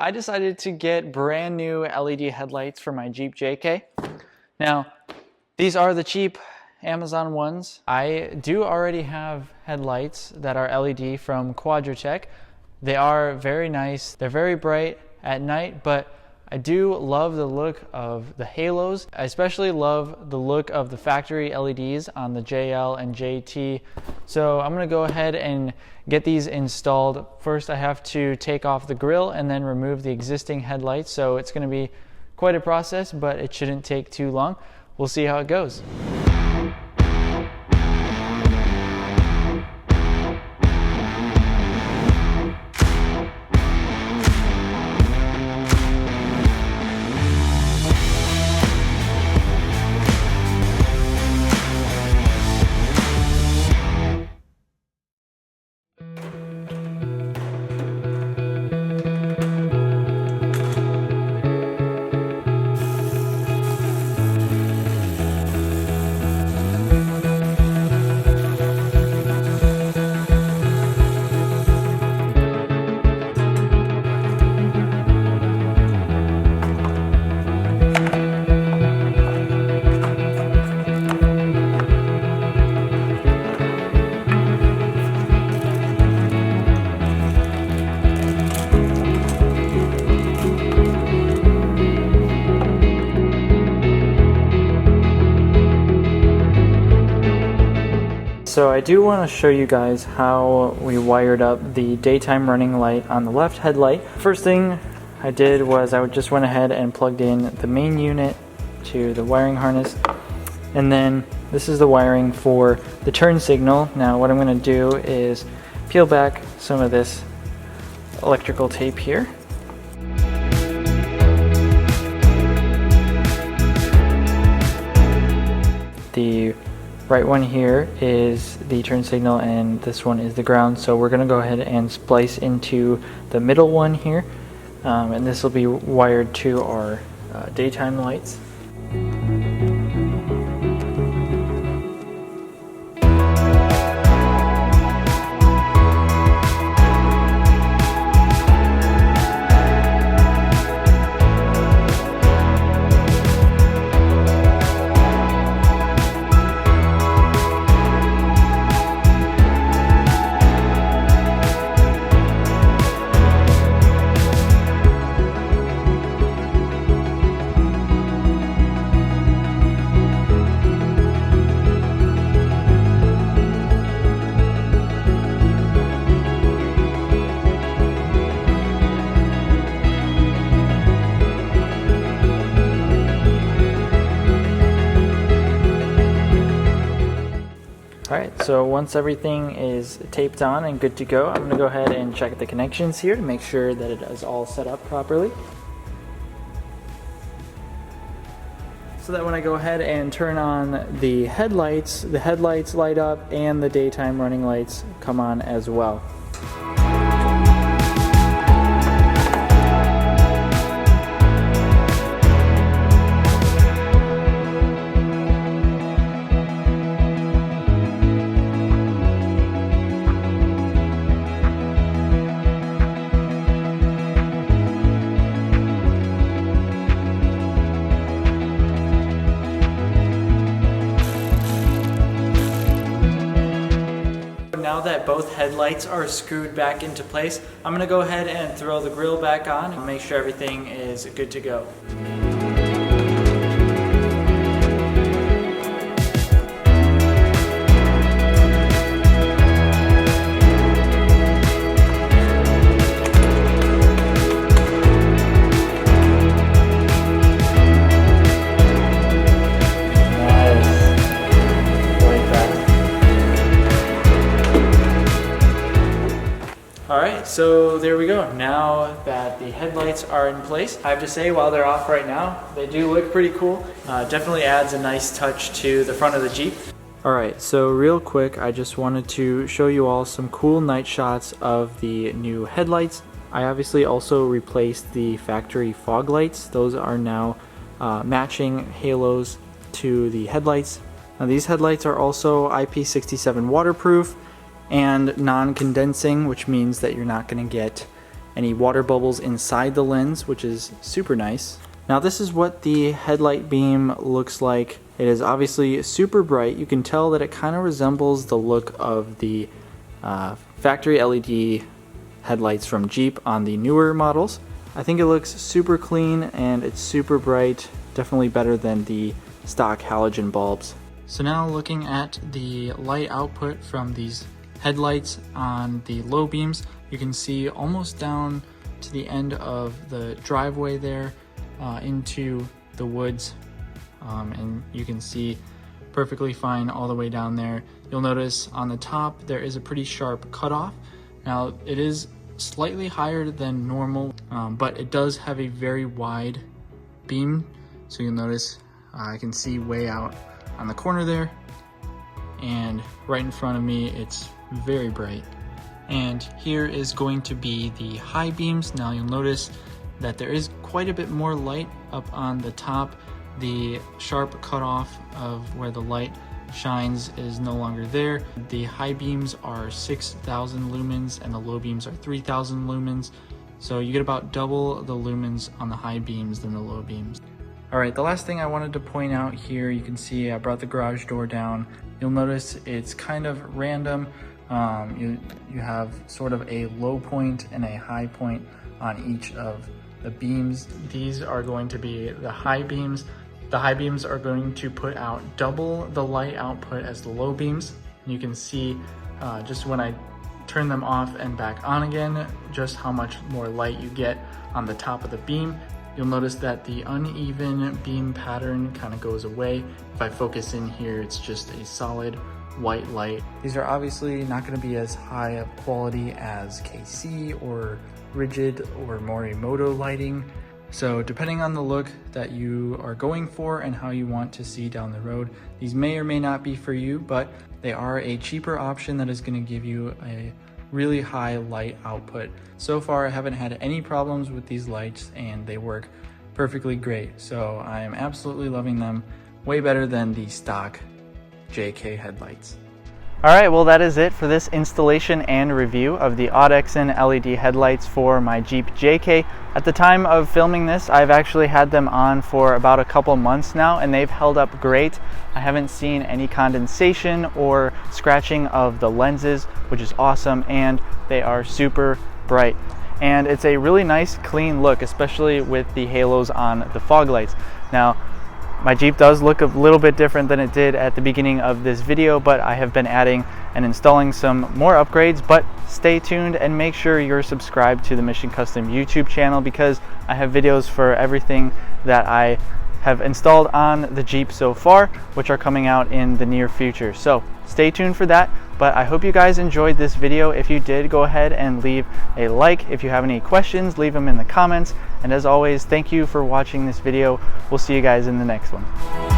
I decided to get brand new LED headlights for my Jeep JK. Now, these are the cheap Amazon ones. I do already have headlights that are LED from Quadratech. They are very nice. They're very bright at night, but I do love the look of the halos. I especially love the look of the factory LEDs on the JL and JT. So I'm gonna go ahead and get these installed. First, I have to take off the grille and then remove the existing headlights. So it's gonna be quite a process, but it shouldn't take too long. We'll see how it goes. So I do want to show you guys how we wired up the daytime running light on the left headlight. First thing I did was I just went ahead and plugged in the main unit to the wiring harness, and then this is the wiring for the turn signal. Now what I'm going to do is peel back some of this electrical tape here. The right one here is the turn signal and this one is the ground, so we're going to go ahead and splice into the middle one here, and this will be wired to our daytime lights. Alright, so once everything is taped on and good to go, I'm going to go ahead and check the connections here to make sure that it is all set up properly. So that when I go ahead and turn on the headlights light up and the daytime running lights come on as well. Now that both headlights are screwed back into place, I'm going to go ahead and throw the grille back on and make sure everything is good to go. Alright, so there we go. Now that the headlights are in place, I have to say while they're off right now, they do look pretty cool. Definitely adds a nice touch to the front of the Jeep. Alright, so real quick, I just wanted to show you all some cool night shots of the new headlights. I obviously also replaced the factory fog lights. Those are now matching halos to the headlights. Now these headlights are also IP67 waterproof and non-condensing, which means that you're not going to get any water bubbles inside the lens, which is super nice. Now this is what the headlight beam looks like. It is obviously super bright. You can tell that it kind of resembles the look of the factory LED headlights from Jeep on the newer models. I think it looks super clean and it's super bright, definitely better than the stock halogen bulbs. So now looking at the light output from these headlights on the low beams, you can see almost down to the end of the driveway there into the woods, and you can see perfectly fine all the way down there. You'll notice on the top there is a pretty sharp cutoff. Now it is slightly higher than normal, but it does have a very wide beam, so you'll notice I can see way out on the corner there, and right in front of me it's very bright. And here is going to be the high beams. Now you'll notice that there is quite a bit more light up on the top. The sharp cutoff of where the light shines is no longer there. The high beams are 6,000 lumens and the low beams are 3,000 lumens. So you get about double the lumens on the high beams than the low beams. All right, the last thing I wanted to point out here, you can see I brought the garage door down. You'll notice it's kind of random. You have sort of a low point and a high point on each of the beams. These are going to be the high beams. The high beams are going to put out double the light output as the low beams. You can see just when I turn them off and back on again, just how much more light you get on the top of the beam. You'll notice that the uneven beam pattern kind of goes away. If I focus in here, it's just a solid white light. These are obviously not going to be as high of quality as KC or Rigid or Morimoto lighting. So depending on the look that you are going for and how you want to see down the road, these may or may not be for you, but they are a cheaper option that is going to give you a really high light output. So far I haven't had any problems with these lights and they work perfectly great. So I am absolutely loving them, way better than the stock JK headlights. Alright, well that is it for this installation and review of the Audexen LED headlights for my Jeep JK. At the time of filming this, I've actually had them on for about a couple months now and they've held up great. I haven't seen any condensation or scratching of the lenses, which is awesome, and they are super bright. And it's a really nice clean look, especially with the halos on the fog lights. Now, my Jeep does look a little bit different than it did at the beginning of this video, but I have been adding and installing some more upgrades. But stay tuned and make sure you're subscribed to the MissionCustom YouTube channel, because I have videos for everything that I have installed on the Jeep so far, which are coming out in the near future. So stay tuned for that. But I hope you guys enjoyed this video. If you did, go ahead and leave a like. If you have any questions, leave them in the comments. And as always, thank you for watching this video. We'll see you guys in the next one.